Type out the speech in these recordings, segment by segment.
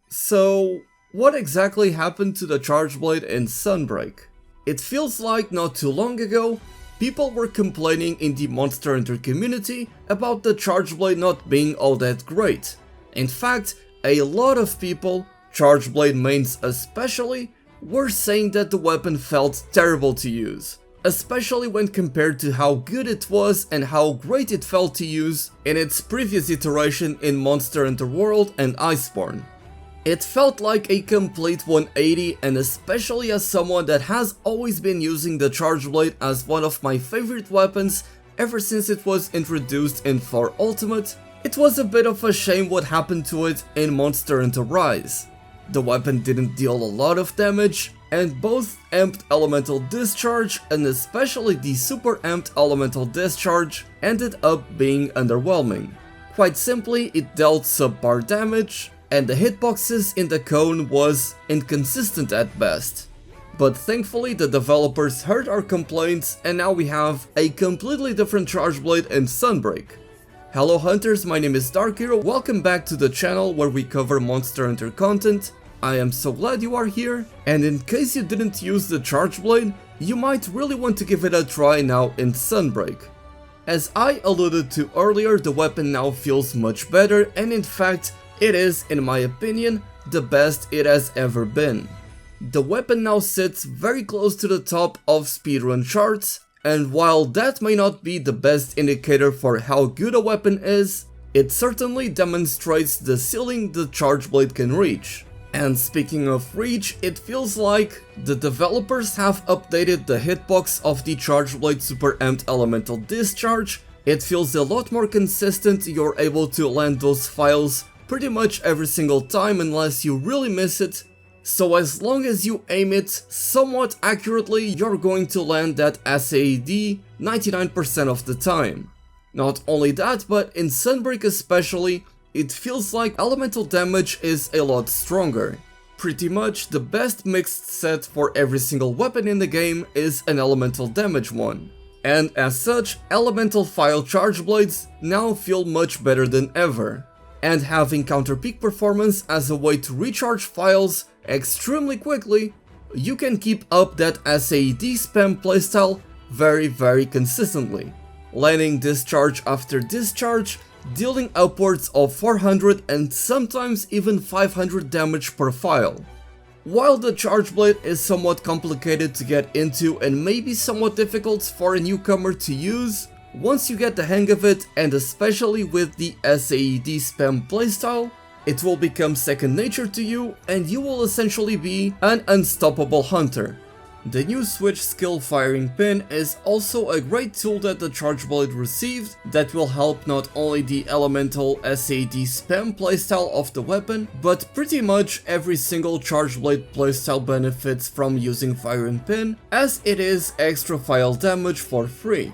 So, what exactly happened to the Charge Blade in Sunbreak? It feels like not too long ago, people were complaining in the Monster Hunter community about the Charge Blade not being all that great. In fact, a lot of people, Charge Blade mains especially, were saying that the weapon felt terrible to use, especially when compared to how good it was and how great it felt to use in its previous iteration in Monster Hunter World and Iceborne. It felt like a complete 180, and especially as someone that has always been using the Charge Blade as one of my favorite weapons ever since it was introduced in 4 Ultimate, it was a bit of a shame what happened to it in Monster Hunter Rise. The weapon didn't deal a lot of damage, and both Amped Elemental Discharge and especially the Super Amped Elemental Discharge ended up being underwhelming. Quite simply, it dealt subpar damage, and the hitboxes in the cone was inconsistent at best. But thankfully the developers heard our complaints, and now we have a completely different Charge Blade in Sunbreak. Hello Hunters, my name is Dark Hero, welcome back to the channel where we cover Monster Hunter content. I am so glad you are here, and in case you didn't use the Charge Blade, you might really want to give it a try now in Sunbreak. As I alluded to earlier, the weapon now feels much better, and in fact, it is, in my opinion, the best it has ever been. The weapon now sits very close to the top of speedrun charts, and while that may not be the best indicator for how good a weapon is, it certainly demonstrates the ceiling the Charge Blade can reach. And speaking of reach, it feels like the developers have updated the hitbox of the Charge Blade Super Amped Elemental Discharge. It feels a lot more consistent, you're able to land those files pretty much every single time unless you really miss it. So as long as you aim it somewhat accurately, you're going to land that SAED 99% of the time. Not only that, but in Sunbreak especially, it feels like elemental damage is a lot stronger. Pretty much the best mixed set for every single weapon in the game is an elemental damage one. And as such, elemental file Charge Blades now feel much better than ever. And having counter peak performance as a way to recharge files extremely quickly, you can keep up that SAED spam playstyle very consistently, landing discharge after discharge, dealing upwards of 400 and sometimes even 500 damage per file. While the Charge Blade is somewhat complicated to get into and maybe somewhat difficult for a newcomer to use, once you get the hang of it, and especially with the SAED spam playstyle, it will become second nature to you and you will essentially be an unstoppable hunter. The new switch skill firing pin is also a great tool that the Charge Blade received that will help not only the elemental SAED spam playstyle of the weapon, but pretty much every single Charge Blade playstyle benefits from using firing pin, as it is extra file damage for free.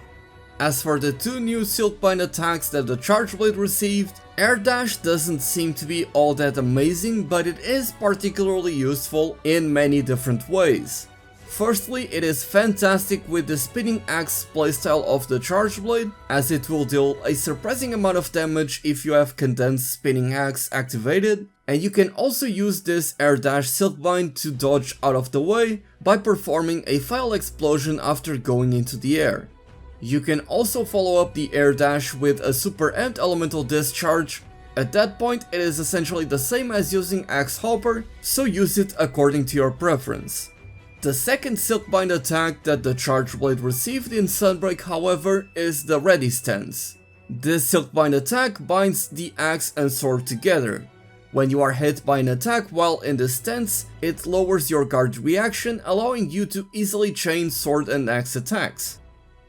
As for the 2 new Silkbind attacks that the Charge Blade received, Air Dash doesn't seem to be all that amazing, but it is particularly useful in many different ways. Firstly, it is fantastic with the Spinning Axe playstyle of the Charge Blade, as it will deal a surprising amount of damage if you have Condensed Spinning Axe activated, and you can also use this Air Dash Silkbind to dodge out of the way by performing a file explosion after going into the air. You can also follow up the Air Dash with a Super Amped Elemental Discharge. At that point, it is essentially the same as using Axe Hopper, so use it according to your preference. The second Silkbind attack that the Charge Blade received in Sunbreak, however, is the Ready Stance. This Silkbind attack binds the axe and sword together. When you are hit by an attack while in the stance, it lowers your guard reaction, allowing you to easily chain sword and axe attacks.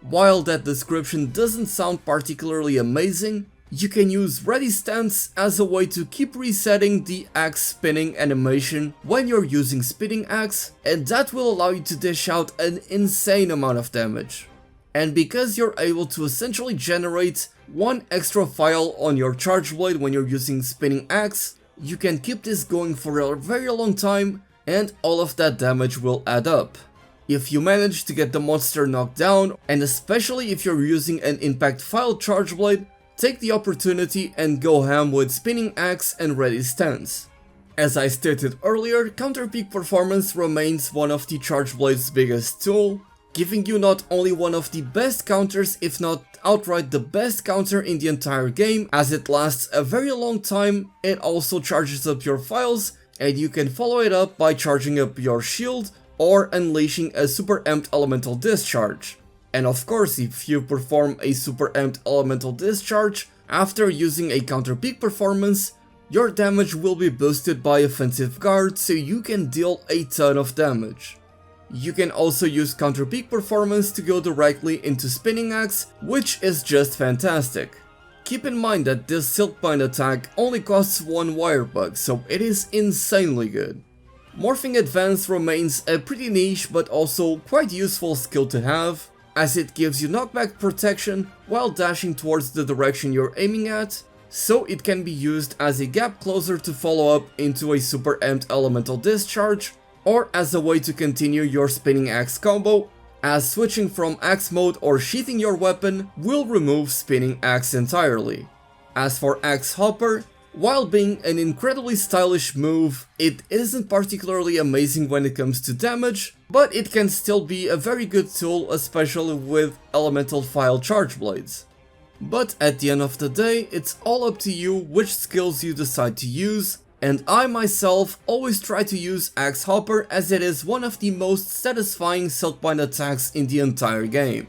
While that description doesn't sound particularly amazing, you can use Ready Stance as a way to keep resetting the axe spinning animation when you're using Spinning Axe, and that will allow you to dish out an insane amount of damage. And because you're able to essentially generate 1 extra file on your Charge Blade when you're using Spinning Axe, you can keep this going for a very long time, and all of that damage will add up. If you manage to get the monster knocked down, and especially if you're using an impact file Charge Blade, take the opportunity and go ham with Spinning Axe and Ready Stance. As I stated earlier, counter peak performance remains one of the Charge Blade's biggest tool, giving you not only one of the best counters, if not outright the best counter in the entire game, as it lasts a very long time, it also charges up your files, and you can follow it up by charging up your shield or unleashing a super amped elemental discharge. And of course, if you perform a super amped elemental discharge after using a counter peak performance, your damage will be boosted by offensive guard, so you can deal a ton of damage. You can also use counter peak performance to go directly into Spinning Axe, which is just fantastic. Keep in mind that this Silkbind attack only costs 1 wire bug, so it is insanely good. Morphing Advance remains a pretty niche but also quite useful skill to have, as it gives you knockback protection while dashing towards the direction you're aiming at, so it can be used as a gap closer to follow up into a super amped elemental discharge, or as a way to continue your Spinning Axe combo, as switching from axe mode or sheathing your weapon will remove Spinning Axe entirely. As for Axe Hopper, while being an incredibly stylish move, it isn't particularly amazing when it comes to damage, but it can still be a very good tool, especially with elemental file charge blades. But at the end of the day, it's all up to you which skills you decide to use, and I myself always try to use Axe Hopper as it is one of the most satisfying Silkbind attacks in the entire game.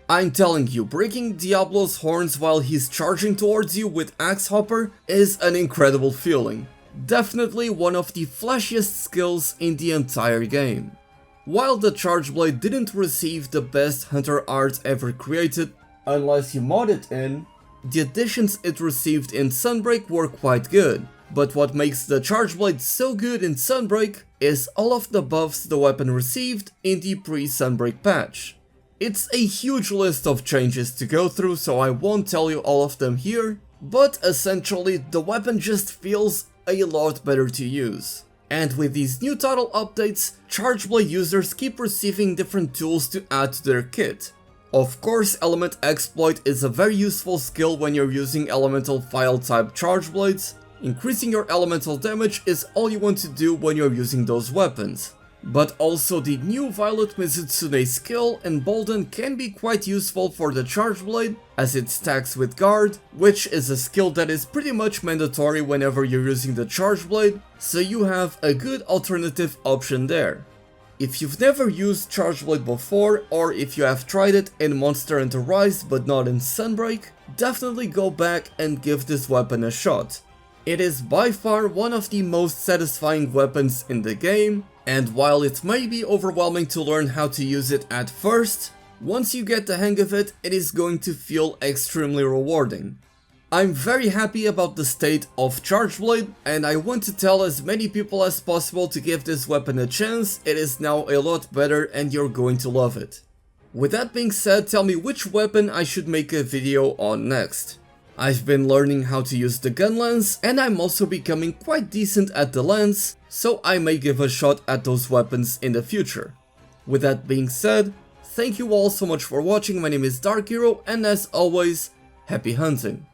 I'm telling you, breaking Diablo's horns while he's charging towards you with Axe Hopper is an incredible feeling. Definitely one of the flashiest skills in the entire game. While the Charge Blade didn't receive the best Hunter art ever created, unless you mod it in, the additions it received in Sunbreak were quite good. But what makes the Charge Blade so good in Sunbreak is all of the buffs the weapon received in the pre-Sunbreak patch. It's a huge list of changes to go through, so I won't tell you all of them here, but essentially the weapon just feels a lot better to use. And with these new title updates, Charge Blade users keep receiving different tools to add to their kit. Of course, Element Exploit is a very useful skill when you're using elemental file type Charge Blades. Increasing your elemental damage is all you want to do when you're using those weapons. But also the new Violet Mizutsune skill, Embolden, can be quite useful for the Charge Blade, as it stacks with Guard, which is a skill that is pretty much mandatory whenever you're using the Charge Blade, so you have a good alternative option there. If you've never used Charge Blade before, or if you have tried it in Monster Hunter Rise but not in Sunbreak, definitely go back and give this weapon a shot. It is by far one of the most satisfying weapons in the game, and while it may be overwhelming to learn how to use it at first, once you get the hang of it, it is going to feel extremely rewarding. I'm very happy about the state of Charge Blade, and I want to tell as many people as possible to give this weapon a chance. It is now a lot better and you're going to love it. With that being said, tell me which weapon I should make a video on next. I've been learning how to use the gun lance, and I'm also becoming quite decent at the lance, so I may give a shot at those weapons in the future. With that being said, thank you all so much for watching. My name is Dark Hero, and as always, happy hunting.